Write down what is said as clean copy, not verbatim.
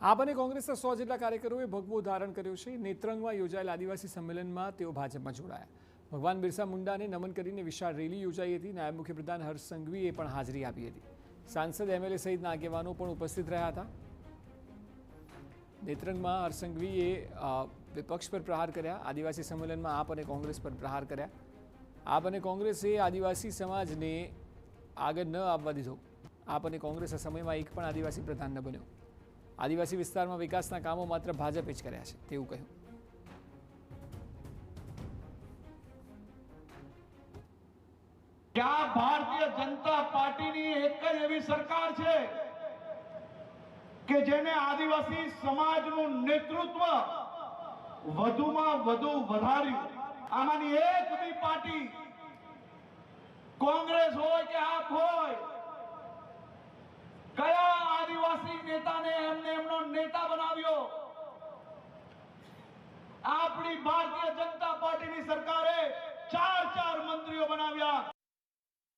આપ અને કોંગ્રેસના 100 જેટલા કાર્યકરોએ ભગવો ધારણ કર્યો છે। નેત્રંગમાં યોજાયેલ આદિવાસી સંમેલનમાં તેઓ ભાજપમાં જોડાયા। ભગવાન બિરસા મુંડાને નમન કરીને વિશાળ રેલી યોજાઈ હતી। નાયબ મુખ્યપ્રધાન હર્ષ સંઘવીએ પણ હાજરી આપી હતી। સાંસદ એમએલએ સહિતના આગેવાનો પણ ઉપસ્થિત રહ્યા હતા। નેત્રંગમાં હર્ષ સંઘવીએ વિપક્ષ પર પ્રહાર કર્યા। આદિવાસી સંમેલનમાં આપ અને કોંગ્રેસ પર પ્રહાર કર્યા। આપ અને કોંગ્રેસે આદિવાસી સમાજને આગળ ન આવવા દીધો। આપ અને કોંગ્રેસ આ સમયમાં એક પણ આદિવાસી પ્રધાન ન બન્યો। આદિવાસી વિસ્તારમાં વિકાસના કામો માત્ર ભાજપે જ કર્યા છે તેવું કહ્યું। क्या भारतीय जनता पार्टी एक ज एवी सरकार है कि जेने आदिवासी समाजનું नेतृत्व વધુમાં વધુ વધાર્યું। આમાંની એક બી પાર્ટી કોંગ્રેસ હોય કે આપ હોય કયા આદિવાસી નેતાને એમને એમનો નેતા બનાવ્યો? આપણી ભારતીય જનતા પાર્ટીની સરકારે